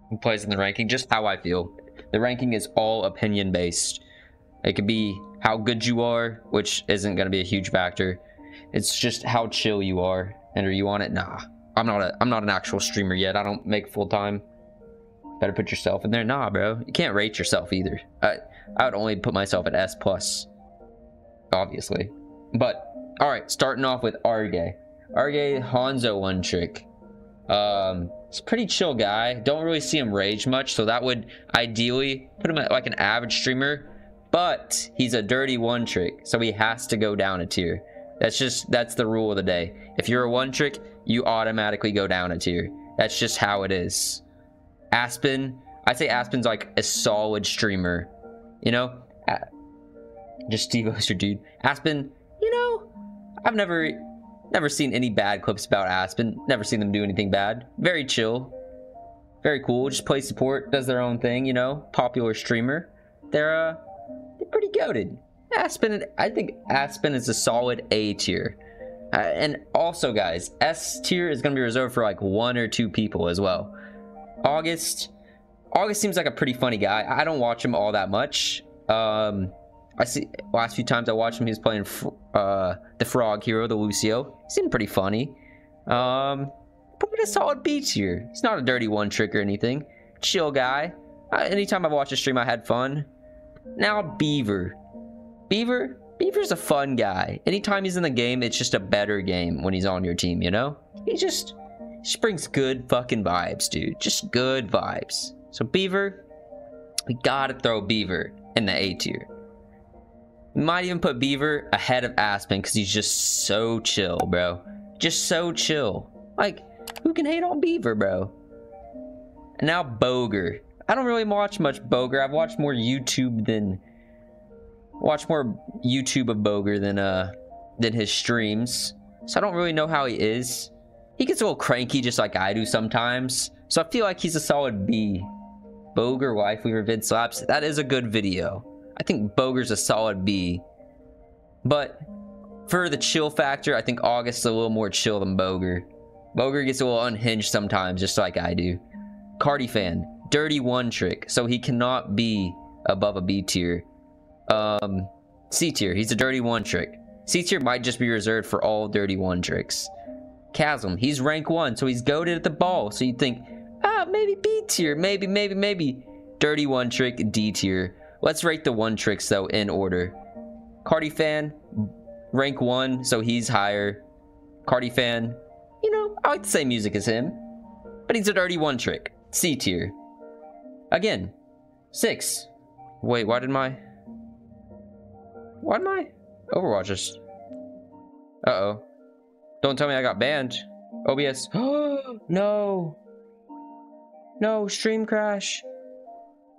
who plays in the ranking, just how I feel. The ranking is all opinion based. It could be how good you are, which isn't going to be a huge factor. It's just how chill you are. And are you on it? Nah. I'm not an actual streamer yet. I don't make full time. Better put yourself in there. Nah, bro. You can't rate yourself either. I would only put myself at S+, obviously. But all right, starting off with Arge. Arge Hanzo one trick. He's a pretty chill guy. Don't really see him rage much, so that would ideally put him at like an average streamer. But he's a dirty one trick, so he has to go down a tier. That's the rule of the day. If you're a one trick, you automatically go down a tier. That's just how it is. Aspen, I'd say Aspen's like a solid streamer. You know? Just Steve Oster, dude. Aspen, you know, I've never seen any bad clips about Aspen. Never seen them do anything bad. Very chill. Very cool. Just plays support, does their own thing, you know? Popular streamer. They're pretty goated. Aspen, I think Aspen is a solid A tier. And also, guys, S tier is going to be reserved for like 1 or 2 people as well. August seems like a pretty funny guy. I don't watch him all that much. I see last few times I watched him, he was playing the frog hero, the Lucio. He seemed pretty funny. Put him in a solid B tier. He's not a dirty one trick or anything. Chill guy. Anytime I've watched a stream, I had fun. Now Beaver. Beaver's a fun guy. Anytime he's in the game, it's just a better game when he's on your team, you know? He just brings good fucking vibes, dude. Just good vibes. So Beaver, we gotta throw Beaver in the A tier. We might even put Beaver ahead of Aspen because he's just so chill, bro. Just so chill. Like, who can hate on Beaver, bro? And now Boger. I don't really watch much Boger. I've watched more YouTube of Boger than his streams. So I don't really know how he is. He gets a little cranky just like I do sometimes. So I feel like he's a solid B. Boger Wife Weaver vid slaps. That is a good video. I think Boger's a solid B. But for the chill factor, I think August's a little more chill than Boger. Boger gets a little unhinged sometimes, just like I do. Cardi fan. Dirty one trick. So he cannot be above a B tier. C tier. He's a dirty one trick. C tier might just be reserved for all dirty one tricks. Chasm. He's rank 1, so he's goated at the ball. So you'd think, maybe B tier. Maybe. Dirty one trick, D tier. Let's rate the one tricks, though, in order. Cardi fan, rank 1, so he's higher. Cardi fan, you know, I like the same music as him. But he's a dirty one trick. C tier. Again, 6. Wait, why did my Overwatch just... Uh-oh. Don't tell me I got banned. OBS. No. No, stream crash.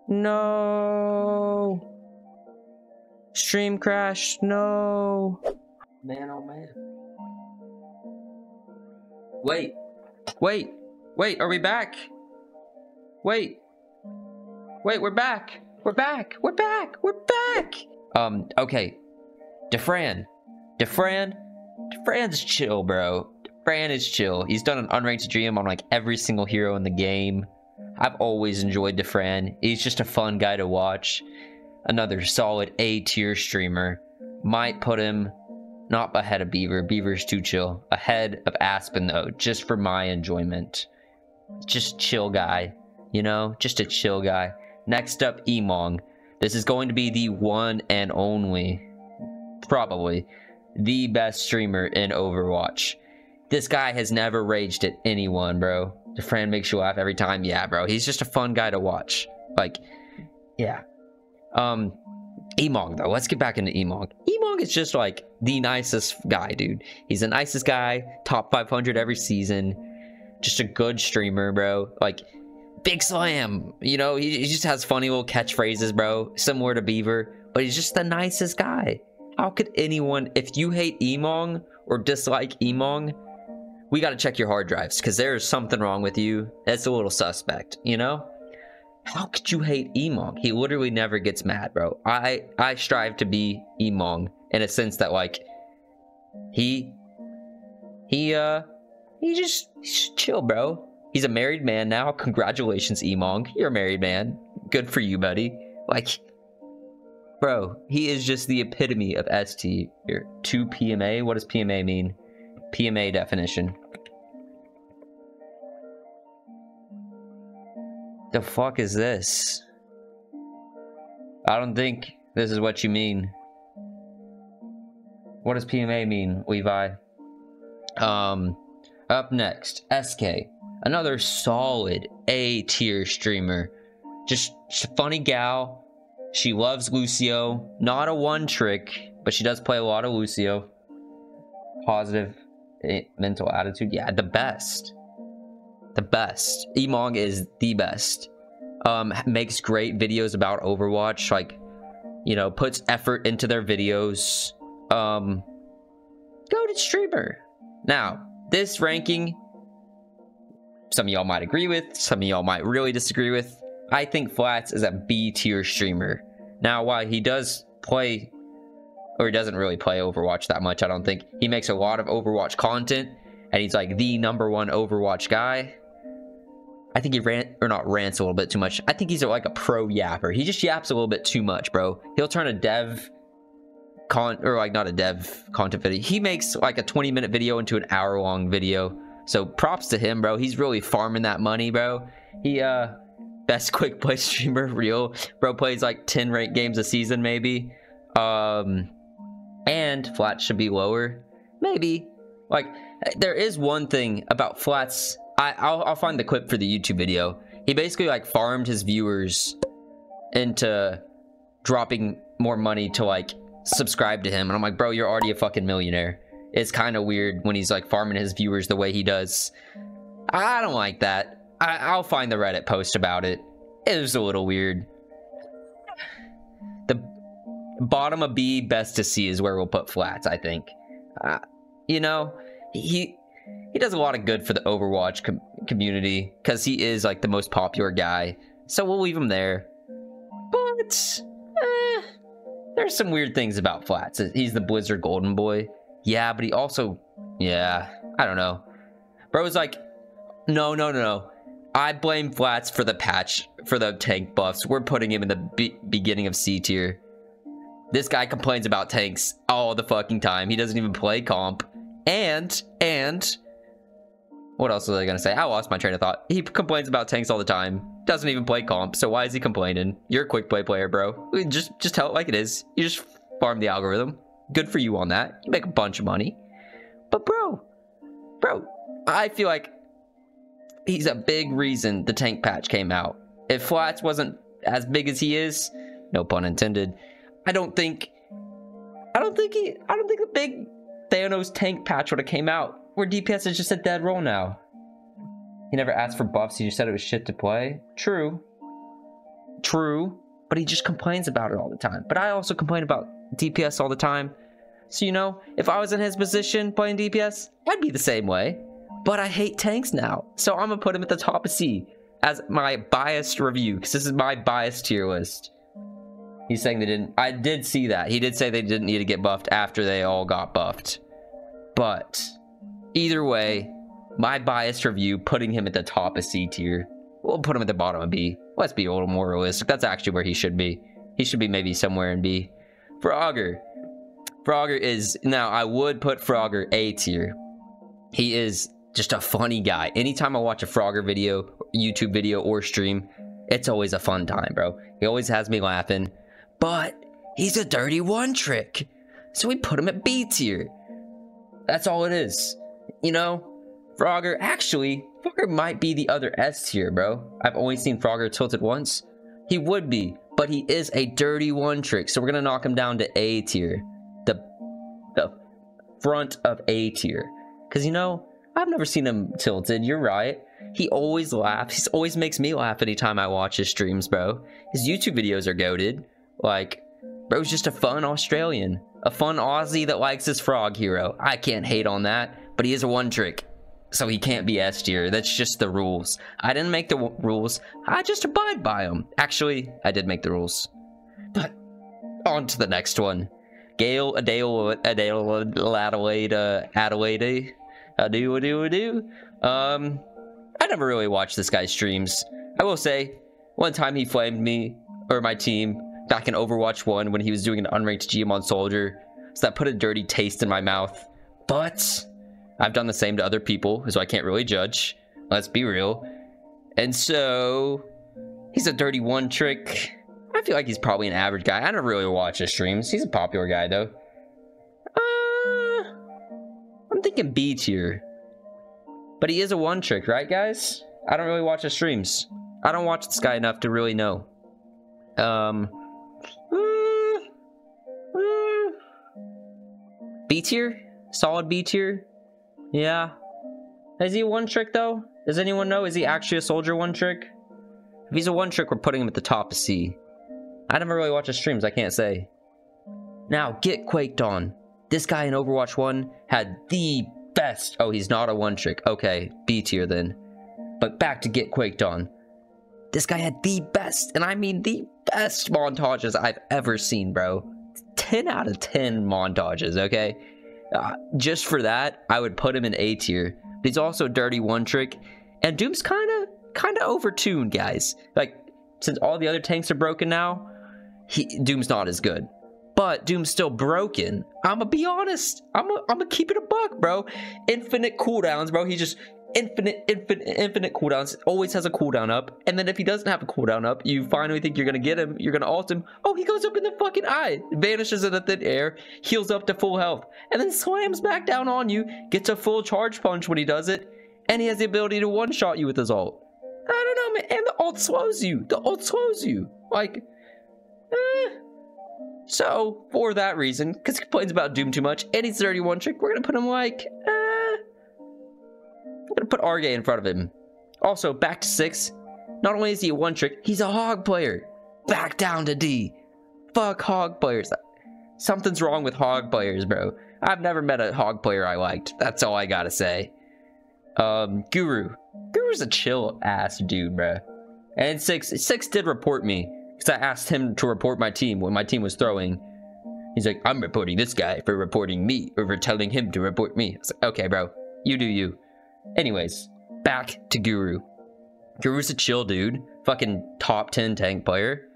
No. Stream crash. No. Man, oh man. Wait, are we back? Wait, we're back. We're back. Okay. Defran's chill, bro. Defran is chill. He's done an unranked dream on like every single hero in the game. I've always enjoyed Defran. He's just a fun guy to watch. Another solid A tier streamer. Might put him not ahead of Beaver. Beaver's too chill. Ahead of Aspen though, just for my enjoyment. Just chill guy, you know? Just a chill guy. Next up, Emong. This is going to be the one and only, probably, the best streamer in Overwatch. This guy has never raged at anyone, bro. Defran makes you laugh every time. Yeah, bro. He's just a fun guy to watch. Like, yeah. Emong, though. Let's get back into Emong. Emong is just, like, the nicest guy, dude. He's the nicest guy. Top 500 every season. Just a good streamer, bro. Like, Big Slam. You know, he just has funny little catchphrases, bro. Similar to Beaver. But he's just the nicest guy. How could anyone... If you hate Emong or dislike Emong, we gotta check your hard drives. Because there's something wrong with you. That's a little suspect, you know? How could you hate Emong? He literally never gets mad, bro. I strive to be Emong in a sense that, like, he's just chill, bro. He's a married man now. Congratulations, Emong. You're a married man. Good for you, buddy. Like, bro, he is just the epitome of S tier. 2 PMA? What does PMA mean? PMA definition. The fuck is this? I don't think this is what you mean. What does PMA mean, Levi? Up next, SK. Another solid A tier streamer. Just a funny gal. She loves Lucio. Not a one trick, but she does play a lot of Lucio. Positive mental attitude. Yeah, the best. The best. Emong is the best. Makes great videos about Overwatch. Like, you know, puts effort into their videos. Goated streamer. Now, this ranking, some of y'all might agree with, some of y'all might really disagree with. I think Flats is a B tier streamer. Now, while he does play, or he doesn't really play Overwatch that much, I don't think. He makes a lot of Overwatch content, and he's like the #1 Overwatch guy. I think he rants a little bit too much. I think he's like a pro yapper. He just yaps a little bit too much, bro. He'll turn a dev not a dev content video. He makes like a 20-minute video into an hour-long video. So props to him, bro. He's really farming that money, bro. He best quick play streamer, real. Bro plays like 10 ranked games a season, maybe. And Flats should be lower. Maybe. Like, there is one thing about Flats. I'll find the clip for the YouTube video. He basically like farmed his viewers into dropping more money to like subscribe to him, and I'm like, bro, you're already a fucking millionaire. It's kind of weird when he's like farming his viewers the way he does. I don't like that. I'll find the Reddit post about it. It was a little weird. The bottom of B, best to see, is where we'll put Flats, I think. You know, he does a lot of good for the Overwatch community because he is like the most popular guy. So we'll leave him there. But there's some weird things about Flats. He's the Blizzard golden boy. Yeah, but he also, yeah, I don't know. Bro's like, no. I blame Flats for the patch, for the tank buffs. We're putting him in the beginning of C tier. This guy complains about tanks all the fucking time. He doesn't even play comp. And what else was I gonna say? I lost my train of thought. He complains about tanks all the time. Doesn't even play comp. So why is he complaining? You're a quick play player, bro. Just tell it like it is. You just farm the algorithm. Good for you on that. You make a bunch of money. But bro, I feel like he's a big reason the tank patch came out. If Flats wasn't as big as he is, no pun intended, I don't think the big Thanos tank patch would have came out, where DPS is just a dead roll now. He never asked for buffs, he just said it was shit to play. True, but he just complains about it all the time. But I also complain about DPS all the time. So, you know, if I was in his position playing DPS, I'd be the same way. But I hate tanks now, so I'm gonna put him at the top of C as my biased review, because this is my biased tier list. He's saying they didn't. I did see that. He did say they didn't need to get buffed after they all got buffed. But either way, my biased review, putting him at the top of C tier. We'll put him at the bottom of B. Let's be a little more realistic. That's actually where he should be. He should be maybe somewhere in B. Frogger is, now I would put Frogger A tier. He is just a funny guy. Anytime I watch a Frogger video, YouTube video, or stream, it's always a fun time, bro. He always has me laughing. But he's a dirty one trick, so we put him at B tier. That's all it is. You know, Frogger might be the other S tier, bro. I've only seen Frogger tilted once. He would be, but he is a dirty one trick, so we're gonna knock him down to A tier. The front of A tier. Because, you know, I've never seen him tilted. You're right. He always laughs. He always makes me laugh anytime I watch his streams, bro. His YouTube videos are goated. Like, bro's just a fun Australian. A fun Aussie that likes his frog hero. I can't hate on that, but he is a one trick, so he can't be S tier. That's just the rules. I didn't make the rules. I just abide by them. Actually, I did make the rules. But on to the next one. Gale Adelaide. I never really watched this guy's streams. I will say, one time he flamed me, or my team, back in Overwatch 1 when he was doing an unranked Geomon Soldier. So that put a dirty taste in my mouth. But I've done the same to other people, so I can't really judge. Let's be real. And so, he's a dirty one trick. I feel like he's probably an average guy. I don't really watch his streams. He's a popular guy, though. I'm thinking B tier. But he is a one trick, right, guys? I don't really watch his streams. I don't watch this guy enough to really know. B tier? Solid B tier? Yeah. Is he a one trick, though? Does anyone know? Is he actually a soldier one trick? If he's a one trick, we're putting him at the top of C. I never really watch his streams, I can't say. Now, get quaked on. This guy in Overwatch 1 had the best... Oh, he's not a one trick. Okay, B tier then. But back to get quaked on. This guy had the best, and I mean the best montages I've ever seen, bro. 10 out of 10 montages, okay? Just for that, I would put him in A tier. But he's also a dirty one trick. And Doom's kind of overtuned, guys. Like, since all the other tanks are broken now, Doom's not as good. But Doom's still broken. I'ma be honest. I'ma keep it a buck, bro. Infinite cooldowns, bro. He just infinite cooldowns. Always has a cooldown up. And then if he doesn't have a cooldown up, you finally think you're gonna get him. You're gonna ult him. Oh, he goes up in the fucking eye. Vanishes in the thin air. Heals up to full health. And then slams back down on you. Gets a full charge punch when he does it. And he has the ability to one-shot you with his ult. I don't know, man. And the ult slows you. The ult slows you. Like, So, for that reason, because he complains about Doom too much, and he's 31 trick, we're going to put him like, I'm going to put Arge in front of him. Also, back to 6. Not only is he a one trick, he's a hog player. Back down to D. Fuck hog players. Something's wrong with hog players, bro. I've never met a hog player I liked. That's all I got to say. Guru. Guru's a chill ass dude, bro. And 6 did report me. Because I asked him to report my team when my team was throwing. He's like, I'm reporting this guy for reporting me, or for telling him to report me. I was like, okay, bro. You do you. Anyways, back to Guru. Guru's a chill dude. Fucking top 10 tank player.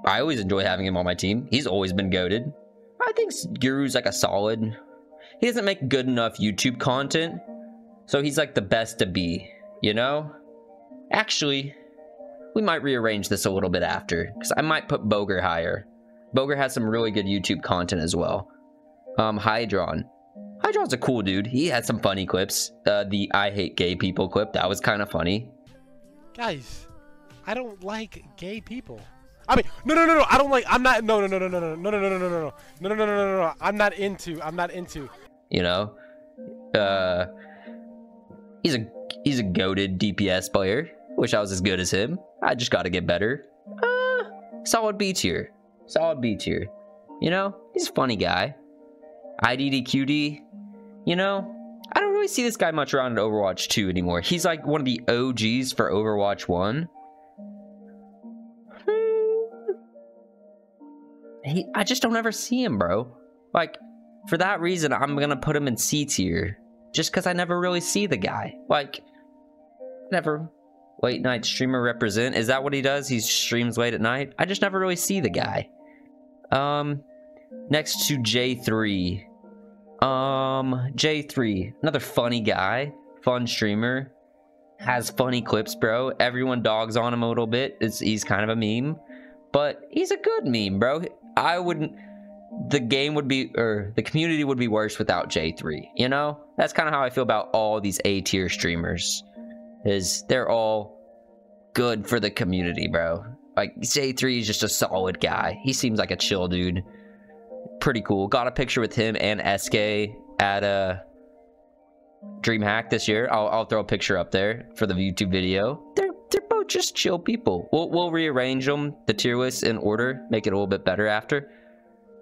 I always enjoy having him on my team. He's always been goated. I think Guru's like a solid. He doesn't make good enough YouTube content. So he's like the best to be, you know? Actually, we might rearrange this a little bit after, because I might put Boger higher. Boger has some really good YouTube content as well. Hydron. Hydron's a cool dude. He had some funny clips. The I hate gay people clip, that was kind of funny. Guys, I don't like gay people. I mean, no, I don't like, I'm not, no, I'm not into. You know? He's a goated DPS player. Wish I was as good as him. I just gotta get better. Solid B tier. Solid B tier. You know, he's a funny guy. IDDQD. You know, I don't really see this guy much around in Overwatch 2 anymore. He's like one of the OGs for Overwatch 1. I just don't ever see him, bro. Like, for that reason, I'm gonna put him in C tier. Just because I never really see the guy. Like, never. Late night streamer represent. Is that what he does? He streams late at night? I just never really see the guy. Next to J3. J3. Another funny guy. Fun streamer. Has funny clips, bro. Everyone dogs on him a little bit. He's kind of a meme. But he's a good meme, bro. I wouldn't... The game would be... Or the community would be worse without J3. You know? That's kind of how I feel about all these A-tier streamers. They're all good for the community, bro. Like, J3 is just a solid guy. He seems like a chill dude. Pretty cool. Got a picture with him and SK at DreamHack this year. I'll throw a picture up there for the YouTube video. They're both just chill people. We'll rearrange them, the tier list in order, make it a little bit better after.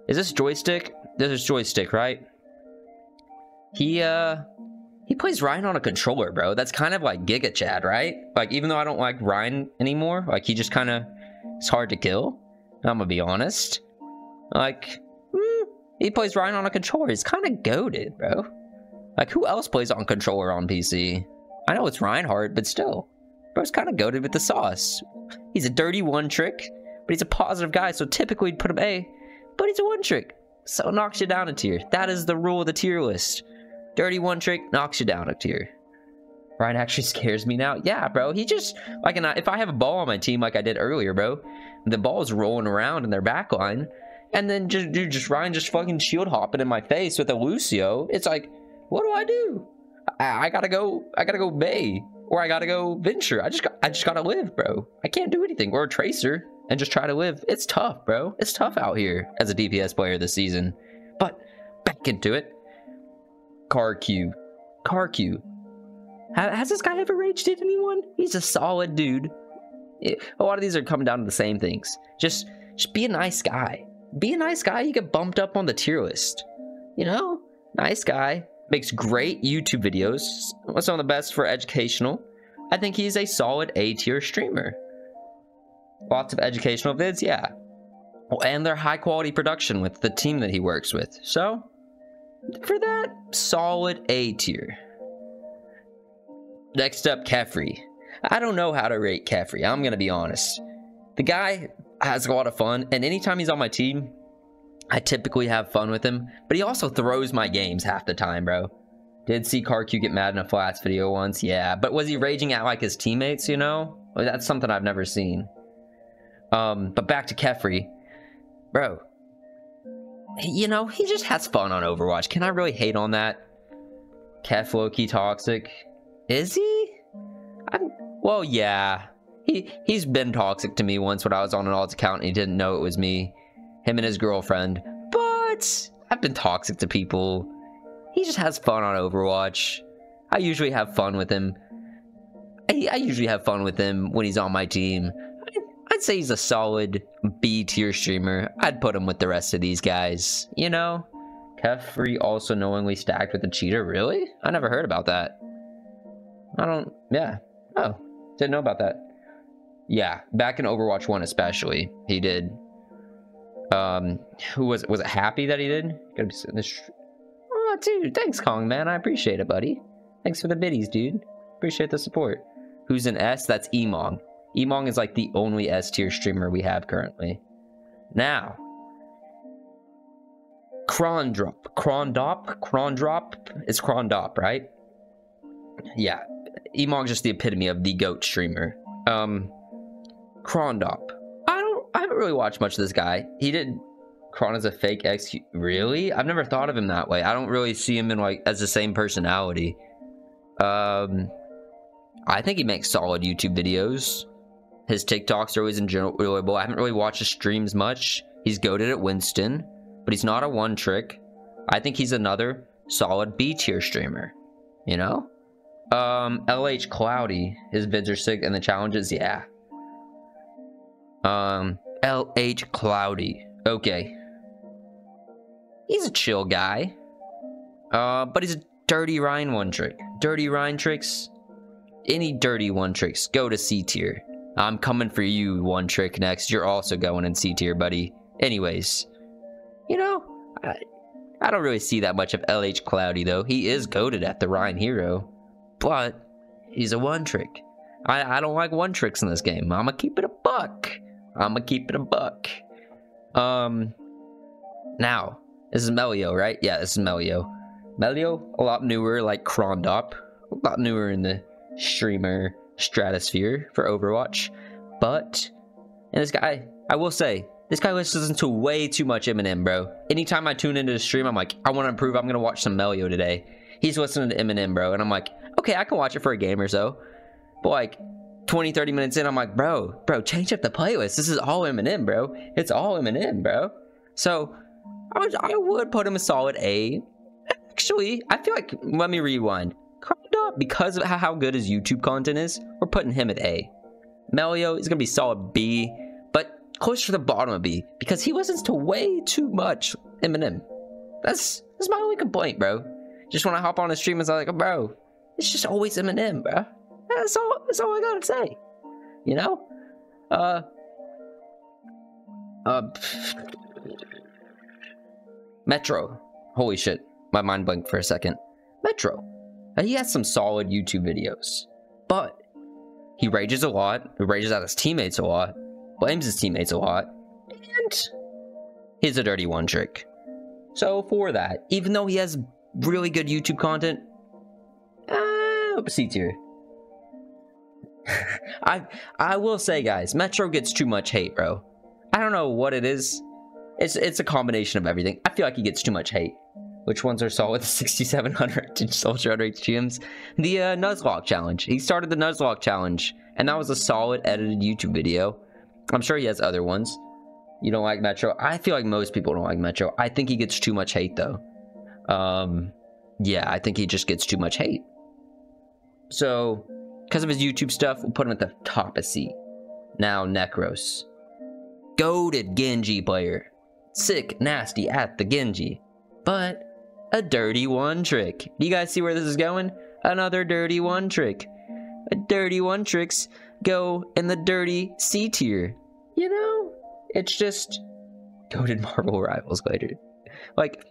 Is this Joystick? This is Joystick, right? He plays Ryan on a controller, bro. That's kind of like Giga Chad, right? Like, even though I don't like Ryan anymore, like, he just kind of... It's hard to kill. I'm gonna be honest. Like, he plays Ryan on a controller. He's kind of goated, bro. Like, who else plays on controller on PC? I know it's Reinhardt, but still. Bro's kind of goated with the sauce. He's a dirty one trick, but he's a positive guy, so typically we'd put him A, but he's a one trick, so it knocks you down a tier. That is the rule of the tier list. Dirty one trick knocks you down a tier. Ryan actually scares me now. Yeah, bro, he just, like, if I have a ball on my team like I did earlier, bro, the ball's rolling around in their back line, and then Ryan just fucking shield hopping in my face with a Lucio. It's like, what do I do? I gotta go Bay, or I gotta go Venture. I just gotta live, bro. I can't do anything. Or a Tracer and just try to live. It's tough, bro. It's tough out here as a DPS player this season. But back into it. CarQ. Has this guy ever raged at anyone? He's a solid dude. A lot of these are coming down to the same things. Just be a nice guy. Be a nice guy. You get bumped up on the tier list. You know, nice guy. Makes great YouTube videos. Some of the best for educational. I think he's a solid A tier streamer. Lots of educational vids, yeah. Oh, and they're high quality production with the team that he works with. So, for that, solid A tier. Next up, Kefri. I don't know how to rate Kefri, I'm gonna be honest. The guy has a lot of fun, and anytime he's on my team, I typically have fun with him, but he also throws my games half the time, bro. Did see CarQ get mad in a Flats video once, yeah, but was he raging at like his teammates, you know? Well, that's something I've never seen. But back to Kefri. Bro, you know, he just has fun on Overwatch. Can I really hate on that? Kef low-key toxic. Is he? Well, yeah. He's been toxic to me once when I was on an alt account and he didn't know it was me. Him and his girlfriend. But I've been toxic to people. He just has fun on Overwatch. I usually have fun with him. I usually have fun with him when he's on my team. I'd say he's a solid B tier streamer. I'd put him with the rest of these guys. You know? Kefri also knowingly stacked with a cheater. Really? I never heard about that. Yeah. Oh, didn't know about that. Yeah, back in Overwatch 1 especially, he did. Who was it Happy that he did? Gotta be sitting this. Oh, dude, thanks, Kong, man. I appreciate it, buddy. Thanks for the biddies, dude. Appreciate the support. Who's an S? That's Emong. Emong is like the only S tier streamer we have currently. Now, Krondrop. It's Krondop, right? Yeah. Emong's just the epitome of the GOAT streamer. Krondop. I haven't really watched much of this guy. He did Kron as a fake X. Really? I've never thought of him that way. I don't really see him in like as the same personality. I think he makes solid YouTube videos. His TikToks are always enjoyable. I haven't really watched his streams much. He's goated at Winston, but he's not a one trick. I think he's another solid B tier streamer. You know? LH Cloudy. His vids are sick and the challenges, yeah. LH Cloudy. Okay. He's a chill guy. But he's a dirty Ryan one trick. Dirty Ryan tricks. Any dirty one tricks, go to C tier. I'm coming for you, one trick next. You're also going in C tier, buddy. Anyways, you know, I don't really see that much of LH Cloudy though. He is goated at the Ryan hero, but he's a one trick. I don't like one tricks in this game. I'ma keep it a buck. Now, this is Melio, right? Yeah, this is Melio. Melio, a lot newer, like Krondop. A lot newer in the streamer stratosphere for Overwatch. But, and this guy, I will say, this guy listens to way too much Eminem, bro. Anytime I tune into the stream, I'm like, I want to improve. I'm going to watch some Melio today. He's listening to Eminem, bro. And I'm like, okay, I can watch it for a game or so. But like 20, 30 minutes in, I'm like, bro, change up the playlist. This is all Eminem, bro. It's all Eminem, bro. So I would put him a solid A. Actually, I feel like, let me rewind. Because of how good his YouTube content is, we're putting him at A. Melio is going to be solid B, but closer to the bottom of B, because he listens to way too much Eminem. That's my only complaint, bro. Just when I hop on a stream, it's like, oh, bro, it's just always Eminem, bro. That's all I gotta say. You know? Metro. Holy shit. My mind blanked for a second. Metro. And he has some solid YouTube videos. But he rages a lot. He rages at his teammates a lot. Blames his teammates a lot. And he's a dirty one trick. So for that, even though he has really good YouTube content, C tier. I will say, guys, Metro gets too much hate, bro. I don't know what it is. It's a combination of everything. I feel like he gets too much hate. Which ones are solid? 6,700 ultra underage GMs. The Nuzlocke challenge. He started the Nuzlocke challenge, and that was a solid edited YouTube video. I'm sure he has other ones. You don't like Metro? I feel like most people don't like Metro. I think he gets too much hate, though. Yeah, I think he just gets too much hate. So, because of his YouTube stuff, we'll put him at the top of C. Now, Necros. Goated Genji player. Sick, nasty at the Genji. But a dirty one trick. Do you guys see where this is going? Another dirty one trick. Dirty one tricks go in the dirty C tier. You know? It's just goated Marvel Rivals later. Like,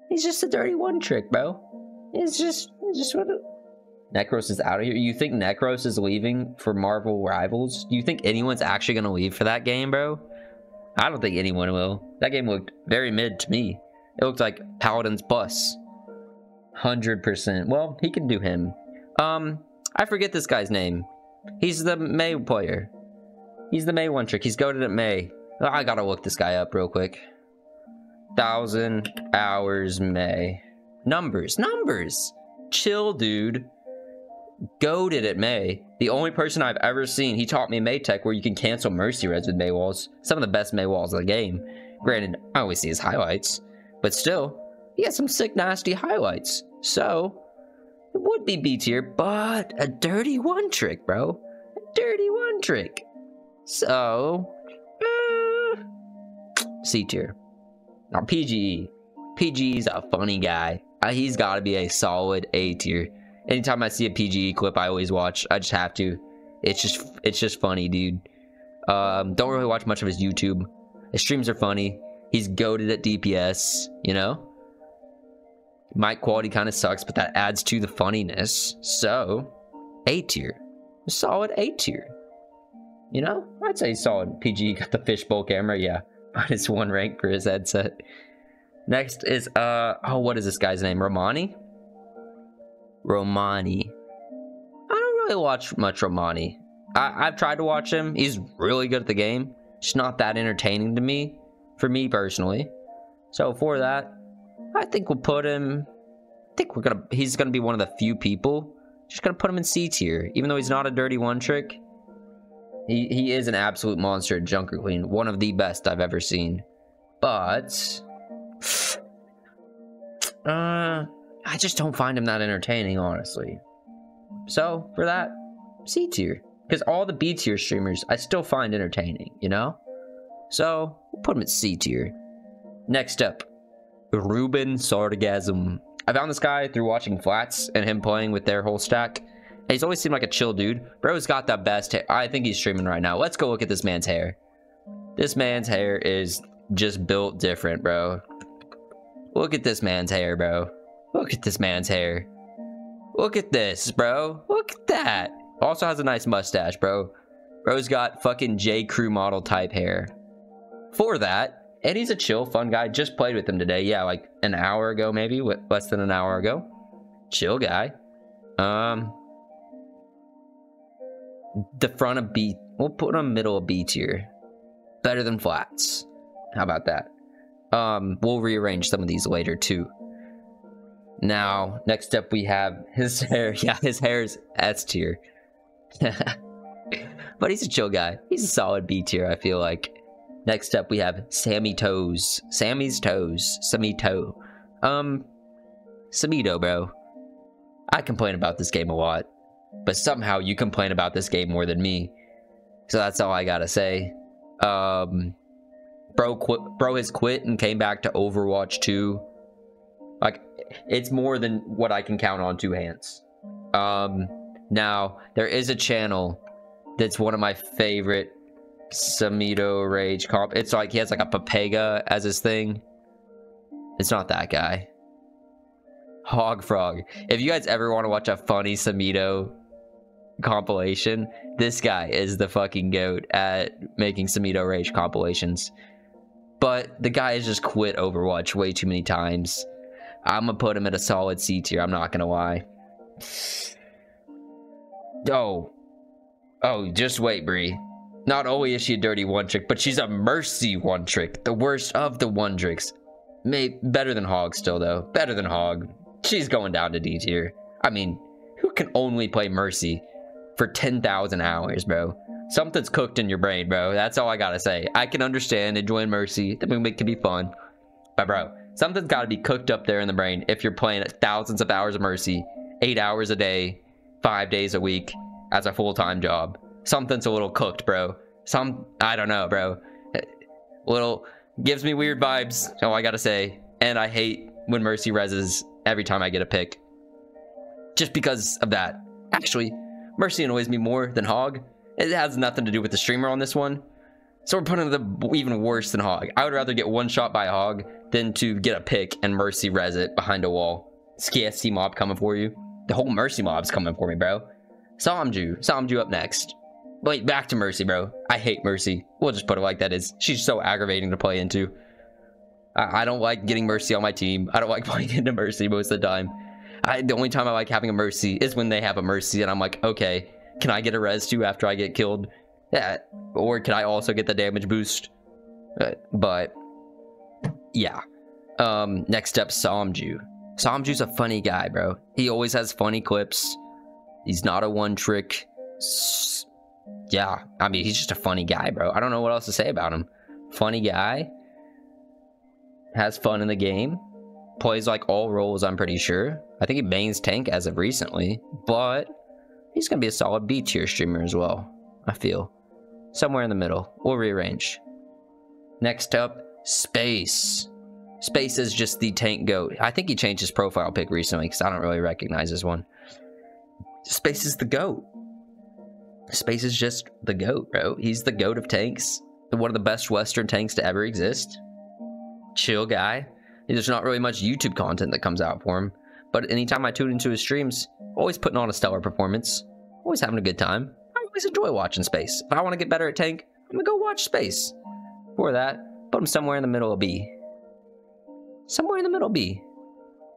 he's just a dirty one trick, bro. It's just what Necros is out of here. You think Necros is leaving for Marvel Rivals? Do you think anyone's actually gonna leave for that game, bro? I don't think anyone will. That game looked very mid to me. It looked like Paladin's bus. 100%. Well, he can do him. I forget this guy's name. He's the May player. He's the May one trick. He's goated at May. I gotta look this guy up real quick. 1,000 hours May. Numbers. Chill, dude. Goated at May. The only person I've ever seen. He taught me May Tech where you can cancel Mercy Reds with May walls. Some of the best May walls of the game. Granted, I always see his highlights. But still, he has some sick, nasty highlights. So, it would be B tier, but a dirty one trick, bro. A dirty one trick. So, C tier. Now, PGE. PGE's a funny guy. He's got to be a solid A tier. Anytime I see a PGE clip, I always watch. I just have to. It's just funny, dude. Don't really watch much of his YouTube. His streams are funny. He's goated at DPS, you know? Mic quality kind of sucks, but that adds to the funniness. So, A tier. A solid A tier. You know? I'd say solid. PGE got the fishbowl camera, yeah. -1 rank for his headset. Next is, what is this guy's name? Romani? Romani. I don't really watch much Romani. I've tried to watch him. He's really good at the game. Just not that entertaining to me. For me personally. So for that, I think we'll put him... he's gonna be one of the few people. Just gonna put him in C tier. Even though he's not a dirty one trick. He is an absolute monster at Junker Queen. One of the best I've ever seen. But... I just don't find him that entertaining, honestly. So, for that, C tier. Because all the B tier streamers, I still find entertaining, you know? So, we'll put him at C tier. Next up, Ruben Sargasm. I found this guy through watching Flats and him playing with their whole stack. And he's always seemed like a chill dude. Bro's got the best hair. I think he's streaming right now. Let's go look at this man's hair. This man's hair is just built different, bro. Look at this man's hair, bro. Look at this man's hair. Look at this, bro. Look at that. Also has a nice mustache, bro. Bro's got fucking J. Crew model type hair. For that, and he's a chill, fun guy. Just played with him today. Yeah, like an hour ago, maybe. Less than an hour ago. Chill guy. The front of B. We'll put him middle of B tier. Better than Flats. How about that? We'll rearrange some of these later, too. Now, next up we have his hair. Yeah, his hair is S tier. But he's a chill guy. He's a solid B tier, I feel like. Next up we have Sammy Toes. Sammy's Toes. Samito. Samito, bro. I complain about this game a lot. But somehow you complain about this game more than me. So that's all I gotta say. Bro has quit and came back to Overwatch 2. Like, it's more than what I can count on two hands. Now, there is a channel that's one of my favorite Samito Rage comp. It's like, he has like a Papega as his thing. It's not that guy. Hog Frog. If you guys ever want to watch a funny Samito compilation, this guy is the fucking goat at making Samito Rage compilations. But the guy has just quit Overwatch way too many times. I'm gonna put him at a solid C tier, I'm not gonna lie. Oh, just wait, Bree. Not only is she a dirty one trick, but she's a Mercy one trick. The worst of the one tricks. Better than Hog still, though. Better than Hog. She's going down to D tier. I mean, who can only play Mercy for 10,000 hours, bro? Something's cooked in your brain, bro. That's all I gotta say. I can understand enjoying Mercy. The movement can be fun. But, bro, something's gotta be cooked up there in the brain if you're playing thousands of hours of Mercy, 8 hours a day, 5 days a week as a full-time job. Something's a little cooked, bro. I don't know, bro. Gives me weird vibes, all I gotta say. And I hate when Mercy reses every time I get a pick. Just because of that. Actually, Mercy annoys me more than Hog. It has nothing to do with the streamer on this one. So we're putting the even worse than Hog. I would rather get one shot by Hog than to get a pick and Mercy res it behind a wall. SKST mob coming for you. The whole Mercy mob's coming for me, bro. Samju up next. Wait, back to Mercy, bro. I hate Mercy. We'll just put it like that is. She's so aggravating to play into. I don't like getting Mercy on my team. I don't like playing into Mercy most of the time. The only time I like having a Mercy is when they have a Mercy and I'm like, okay, can I get a res too after I get killed? Yeah. Or can I also get the damage boost? But yeah. Next up, Samju. Samju's a funny guy, bro. He always has funny clips. He's not a one trick. Yeah, I mean, he's just a funny guy, bro. I don't know what else to say about him. Funny guy. Has fun in the game. Plays like all roles, I'm pretty sure. I think he mains tank as of recently. But he's going to be a solid B tier streamer as well, I feel. Somewhere in the middle. We'll rearrange. Next up, Space. Space is just the tank goat. I think he changed his profile pic recently because I don't really recognize this one. Space is the goat. Space is just the GOAT, bro. He's the GOAT of tanks. One of the best Western tanks to ever exist. Chill guy. There's not really much YouTube content that comes out for him. But anytime I tune into his streams, always putting on a stellar performance. Always having a good time. I always enjoy watching Space. If I want to get better at tank, I'm going to go watch Space. For that, put him somewhere in the middle of B. Somewhere in the middle B.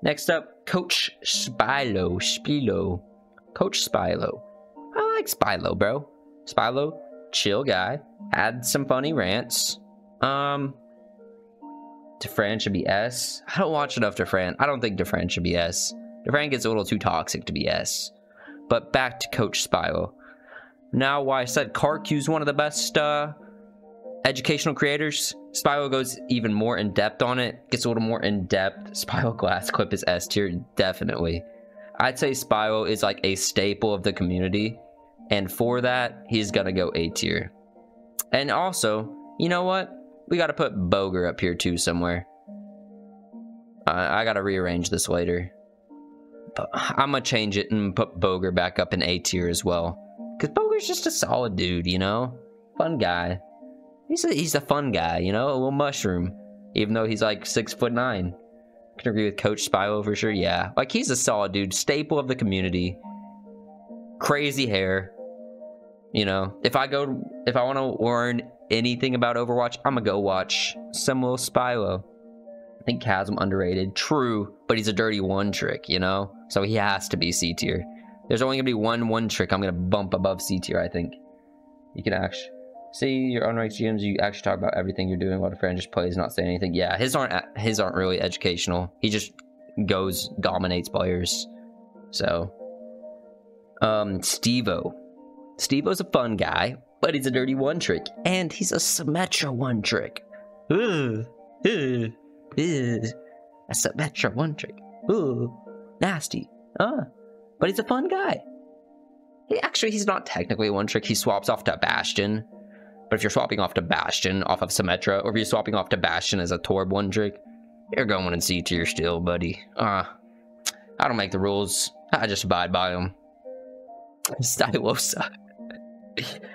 Next up, Coach Spilo. Coach Spilo. I like Spilo, bro. Spilo, chill guy. Had some funny rants. Defran should be S. I don't watch enough Defran. I don't think Defran should be S. Defran gets a little too toxic to be S. But back to Coach Spilo. Now, why I said Karq's one of the best educational creators. Spilo goes even more in depth on it. Gets a little more in depth. Spilo Glass Clip is S tier, definitely. I'd say Spilo is like a staple of the community. And for that, he's gonna go A tier. And also, you know what? We gotta put Boger up here too somewhere. I gotta rearrange this later. But I'm gonna change it and put Boger back up in A tier as well. Because Boger's just a solid dude, you know? Fun guy. He's a fun guy, you know? A little mushroom. Even though he's like 6'9". Can agree with Coach Spilo for sure, yeah. Like, he's a solid dude. Staple of the community. Crazy hair. You know, if I want to learn anything about Overwatch, I'm gonna go watch some little Spilo. I think Chasm underrated. True, but he's a dirty one trick, you know? So he has to be C tier. There's only gonna be one trick I'm gonna bump above C tier, I think. You can actually see your unranked GMs, you actually talk about everything you're doing while the friend just plays, not saying anything. Yeah, his aren't really educational. He just dominates players. So Stevo. Stevo's a fun guy, but he's a dirty one trick, and he's a Symmetra one trick. A Symmetra one trick. Ooh, nasty. But he's a fun guy. He's not technically a one trick. He swaps off to Bastion. But if you're swapping off to Bastion off of Symmetra, or if you're swapping off to Bastion as a Torb one trick, you're going in C tier still, buddy. I don't make the rules. I just abide by them. Stylosa.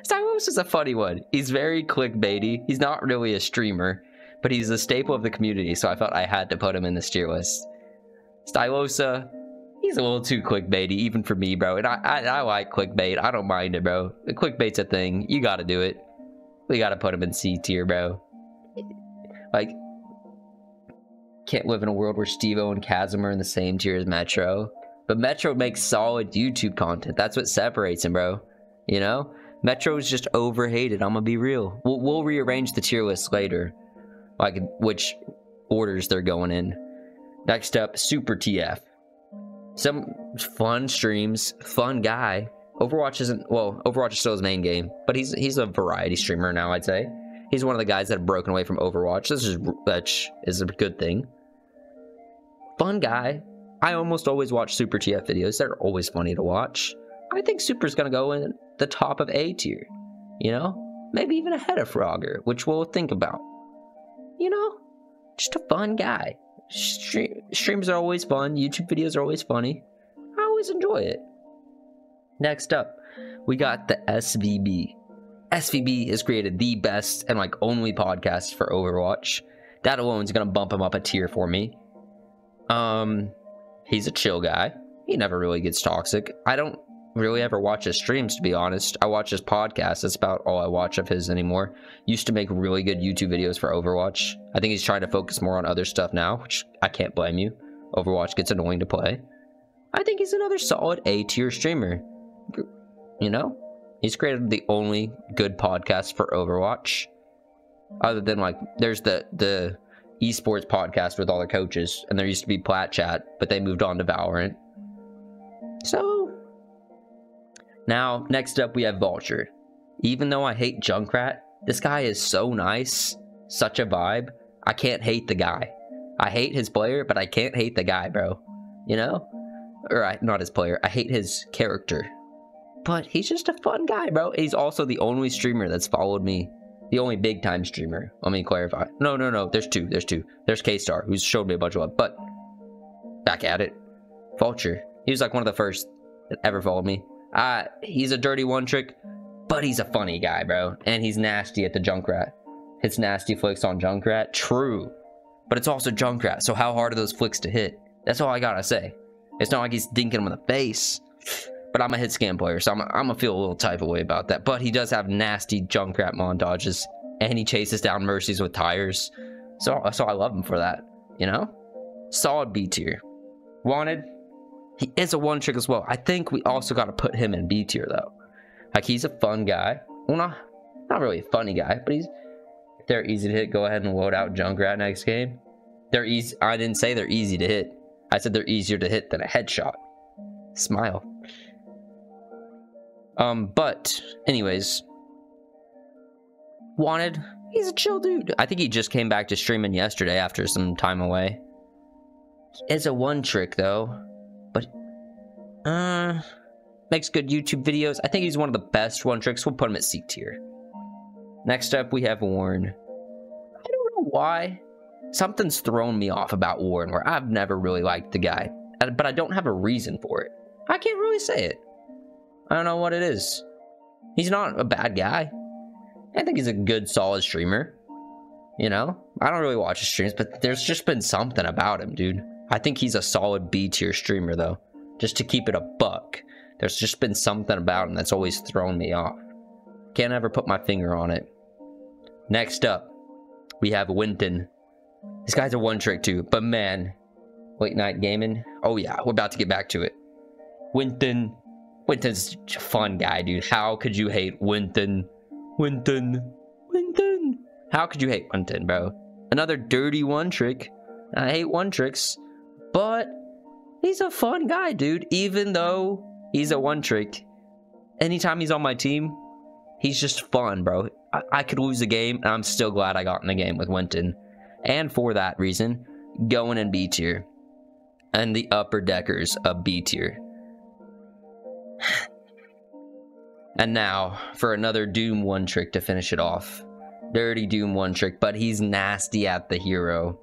Stylosa's a funny one. He's very clickbaity. He's not really a streamer, but he's a staple of the community, so I felt I had to put him in this tier list. Stylosa, he's a little too clickbaity, even for me, bro. And I like clickbait. I don't mind it, bro. The clickbait's a thing. You gotta do it. We gotta put him in C tier, bro. Like, can't live in a world where Steve-O and Chasm are in the same tier as Metro. But Metro makes solid YouTube content. That's what separates him, bro. You know? Metro is just overhated. I'm gonna be real. We'll rearrange the tier list later. Like, which orders they're going in. Next up, Super TF. Some fun streams, fun guy. Overwatch isn't, well, Overwatch is still his main game, but he's a variety streamer now, I'd say. He's one of the guys that have broken away from Overwatch. That is a good thing. Fun guy. I almost always watch Super TF videos. They're always funny to watch. I think Super's gonna go in the top of A tier. You know? Maybe even ahead of Frogger, which we'll think about. You know? Just a fun guy. Streams are always fun. YouTube videos are always funny. I always enjoy it. Next up, we got the SVB. SVB has created the best and like only podcast for Overwatch. That alone is gonna bump him up a tier for me. He's a chill guy. He never really gets toxic. I don't really ever watch his streams, to be honest. I watch his podcast. That's about all I watch of his anymore. Used to make really good YouTube videos for Overwatch. I think he's trying to focus more on other stuff now, which I can't blame you. Overwatch gets annoying to play. I think he's another solid A-tier streamer. You know? He's created the only good podcast for Overwatch. Other than, like, there's the esports podcast with all the coaches, and there used to be Plat Chat, but they moved on to Valorant. So, now, next up we have Vulture. Even though I hate Junkrat, this guy is so nice, such a vibe. I can't hate the guy. I hate his player, but I can't hate the guy, bro. You know? Or, not his player. I hate his character. But he's just a fun guy, bro. He's also the only streamer that's followed me. The only big-time streamer. Let me clarify. No. There's two. There's K-Star, who's showed me a bunch of love. But, back at it. Vulture. He was like one of the first that ever followed me. He's a dirty one-trick, but he's a funny guy, bro. And he's nasty at the Junkrat. Hits nasty flicks on Junkrat. True. But it's also Junkrat, so how hard are those flicks to hit? That's all I gotta say. It's not like he's dinking him in the face. But I'm a hit scan player, so I'm gonna feel a little type of way about that. But he does have nasty Junkrat montages, and he chases down Mercies with tires. So I love him for that, you know? Solid B tier. Wanted, he is a one trick as well. I think we also gotta put him in B tier though. Like, he's a fun guy. Well, not really a funny guy, but if they're easy to hit, go ahead and load out Junkrat next game. They're easy. I didn't say they're easy to hit. I said they're easier to hit than a headshot. Smile. But anyways, Wanted, he's a chill dude. I think he just came back to streaming yesterday after some time away. It's a one trick though, but makes good YouTube videos. I think he's one of the best one tricks. We'll put him at C tier. Next up, we have Warren. I don't know why. Something's thrown me off about Warren, where I've never really liked the guy, but I don't have a reason for it. I can't really say it. I don't know what it is. He's not a bad guy. I think he's a good, solid streamer. You know? I don't really watch his streams, but there's just been something about him, dude. I think he's a solid B-tier streamer, though. Just to keep it a buck. There's just been something about him that's always thrown me off. Can't ever put my finger on it. Next up, we have Winton. This guy's a one-trick, too. But, man, late night gaming. Oh, yeah. We're about to get back to it. Winton's a fun guy, dude. How could you hate Winton? Winton. How could you hate Winton, bro? Another dirty one trick. I hate one tricks, but he's a fun guy, dude. Even though he's a one trick, anytime he's on my team, he's just fun, bro. I could lose a game, and I'm still glad I got in the game with Winton. And for that reason, going in B tier. And the upper deckers of B tier. And now for another Doom one trick to finish it off. Dirty Doom one trick, but he's nasty at the hero.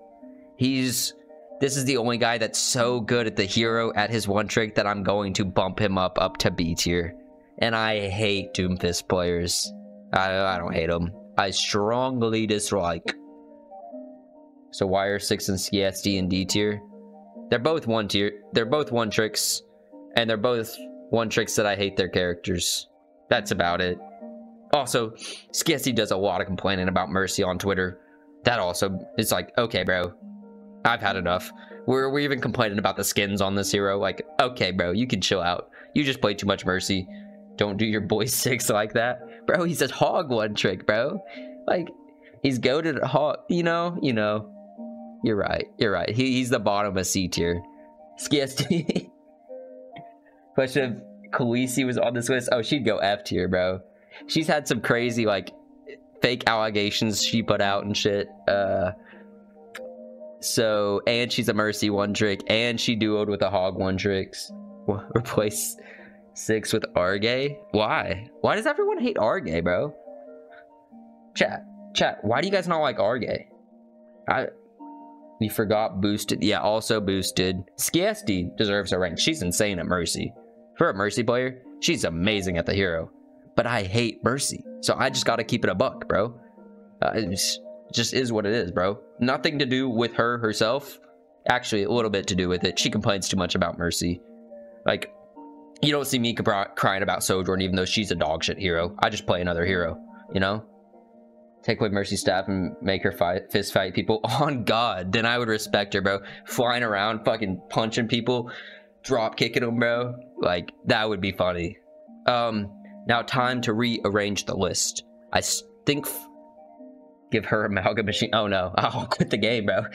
This is the only guy that's so good at the hero at his one trick that I'm going to bump him up to B tier. And I hate Doomfist players. I don't hate them. I strongly dislike. So why are 6 and CSD in D tier? They're both one tier. They're both one tricks, and they're both one tricks that I hate their characters. That's about it. Also, Skessy does a lot of complaining about Mercy on Twitter. That also is like, okay, bro, I've had enough. We're even complaining about the skins on this hero. Like, okay, bro, you can chill out. You just play too much Mercy. Don't do your boy 6 like that, bro. He says hog one trick, bro. Like, he's goated at hog. You know. You're right. You're right. He's the bottom of C tier. Skessy. Question if Khaleesi was on this list. Oh, she'd go F tier, bro. She's had some crazy, like, fake allegations she put out and shit. So, and she's a Mercy one trick, and she duoed with a hog one tricks. Replace 6 with Arge? Why? Why does everyone hate Arge, bro? Chat, why do you guys not like Arge? You forgot boosted. Yeah, also boosted. Skessy deserves a rank. She's insane at Mercy. For a Mercy player, she's amazing at the hero. But I hate Mercy, so I just gotta keep it a buck, bro. It just is what it is, bro. Nothing to do with her herself. Actually, a little bit to do with it. She complains too much about Mercy. Like, you don't see me crying about Sojourn, even though she's a dog shit hero. I just play another hero, you know? Take away Mercy's staff and make her fist fight people. On God, then I would respect her, bro. Flying around, fucking punching people, drop kicking them, bro. Like, that would be funny. Now time to rearrange the list. I think give her Amalgam Machine. Oh no, I'll quit the game, bro.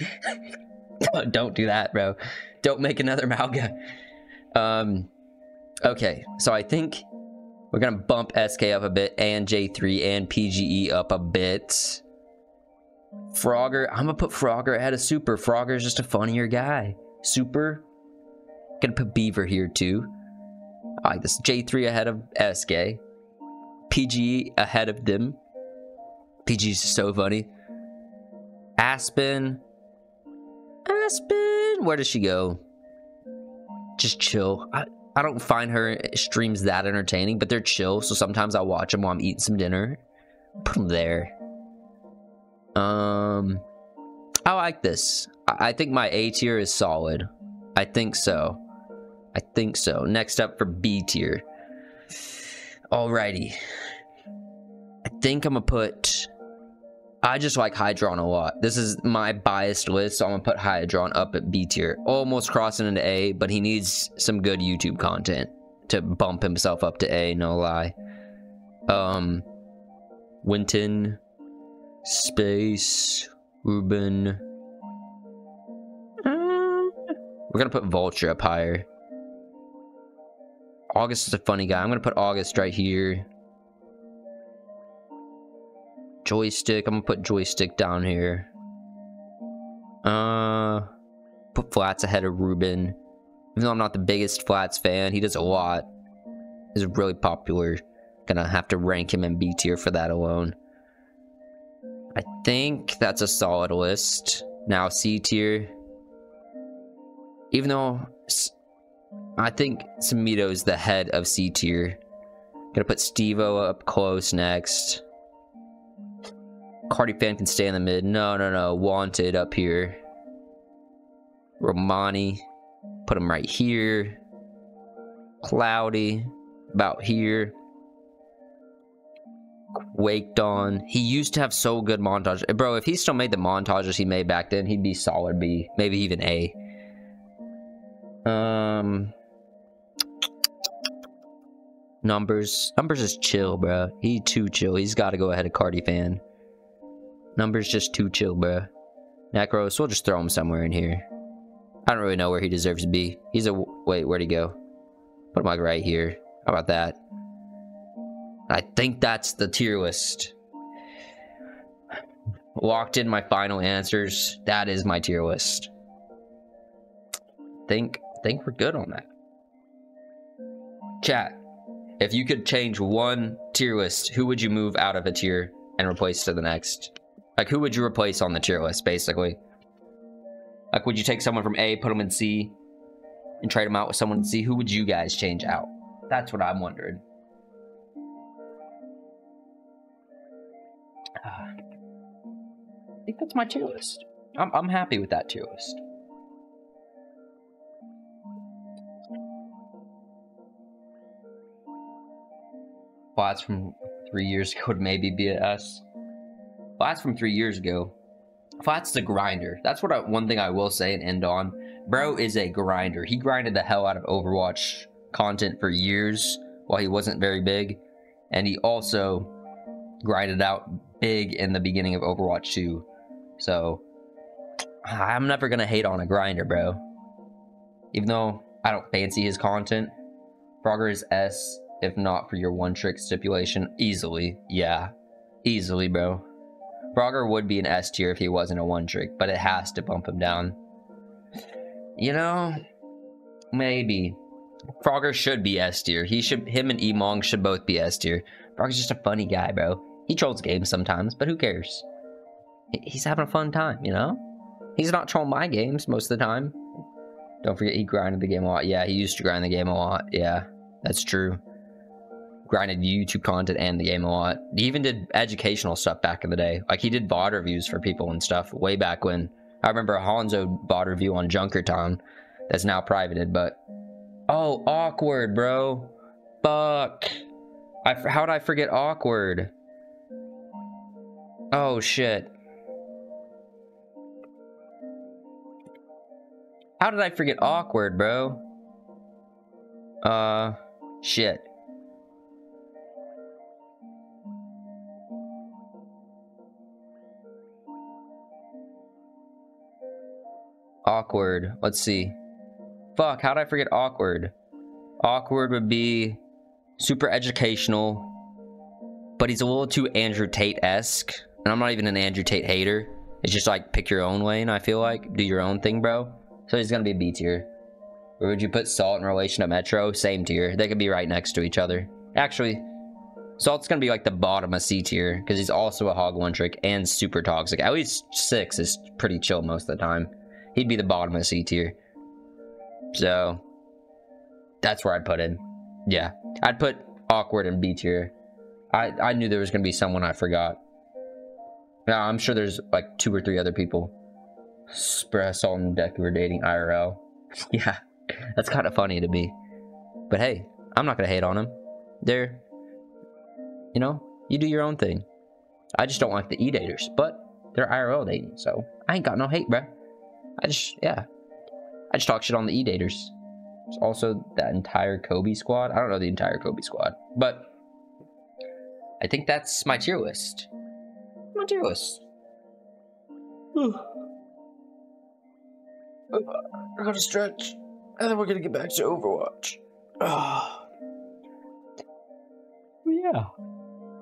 Don't do that, bro. Don't make another Amalgam. Okay, so I think we're gonna bump SK up a bit, and J3 and PGE up a bit. Frogger, I'm gonna put Frogger ahead of Super. Frogger's just a funnier guy. Super, gonna put Beaver here too. I like this. J3 ahead of SK. PGE ahead of them. PG's so funny. Aspen, where does she go? Just chill. I don't find her streams that entertaining, but they're chill, so sometimes I'll watch them while I'm eating some dinner. Put them there. I like this. I think my A tier is solid. I think so. Next up for B tier. Alrighty. I think I'm gonna put... I just like Hydron a lot. This is my biased list, so I'm gonna put Hydron up at B tier. Almost crossing into A, but he needs some good YouTube content to bump himself up to A, no lie. Winton, Space, Ruben. We're gonna put Vulture up higher. August is a funny guy. I'm gonna put August right here. Joystick, I'm gonna put Joystick down here. Put Flats ahead of Ruben. Even though I'm not the biggest Flats fan, he does a lot. He's really popular. Gonna have to rank him in B tier for that alone. I think that's a solid list. Now C tier. Even though I think Samito's the head of C tier. Gonna put Stevo up close next. Cardi fan can stay in the mid. No. Wanted up here. Romani. Put him right here. Cloudy. About here. Waked on. He used to have so good montage. Bro, if he still made the montages he made back then, he'd be solid B. Maybe even A. Numbers is chill, bro. He too chill. He's got to go ahead of Cardi fan. Numbers just too chill, bro. Necros, we'll just throw him somewhere in here. I don't really know where he deserves to be. He's a... Wait, where'd he go? Put him like right here. How about that? I think that's the tier list. Locked in my final answers. That is my tier list. Think we're good on that. Chat, if you could change one tier list, who would you move out of a tier and replace to the next? Like, who would you replace on the tier list, basically? Like, would you take someone from A, put them in C, and trade them out with someone in C? Who would you guys change out? That's what I'm wondering. I think that's my tier list. I'm happy with that tier list. Flats from 3 years ago would maybe be a S. Flats from 3 years ago. Flats is a grinder. That's what one thing I will say and end on. Bro is a grinder. He grinded the hell out of Overwatch content for years while he wasn't very big. And he also grinded out big in the beginning of Overwatch 2. So, I'm never going to hate on a grinder, bro. Even though I don't fancy his content. Frogger is S, if not for your one-trick stipulation. Easily. Yeah. Easily, bro. Frogger would be an S tier if he wasn't a one-trick, but it has to bump him down. You know, maybe. Frogger should be S tier. Him and Emong should both be S tier. Frogger's just a funny guy, bro. He trolls games sometimes, but who cares? He's having a fun time, you know? He's not trolling my games most of the time. Don't forget he grinded the game a lot. Yeah, he used to grind the game a lot. Yeah, that's true. Grinded YouTube content and the game a lot. He even did educational stuff back in the day. Like, he did VOD reviews for people and stuff way back when. I remember a Hanzo VOD review on Junkertown that's now privated, but... Oh, Awkward, bro. Fuck. How'd I forget Awkward? Oh, shit. How did I forget Awkward, bro? Shit. Awkward. Let's see. Fuck, how'd I forget Awkward? Awkward would be super educational, but he's a little too Andrew Tate-esque. And I'm not even an Andrew Tate hater. It's just like, pick your own lane, I feel like. Do your own thing, bro. So he's gonna be a B tier. Where would you put Salt in relation to Metro? Same tier. They could be right next to each other. Actually, Salt's gonna be like the bottom of C tier, because he's also a hog one trick and super toxic. At least 6 is pretty chill most of the time. He'd be the bottom of C tier. So, that's where I'd put him. Yeah, I'd put Awkward in B tier. I knew there was gonna be someone I forgot. Now, I'm sure there's like 2 or 3 other people. Salt and Deku were dating IRL. Yeah, that's kind of funny to me. But hey, I'm not gonna hate on them. They're, you know, you do your own thing. I just don't like the E-daters, but they're IRL dating, so I ain't got no hate, bruh. I just talk shit on the E-daters. There's also that entire Kobe squad. I don't know the entire Kobe squad, but I think that's my tier list. My tier list. We're gonna stretch, and then we're gonna get back to Overwatch. Yeah.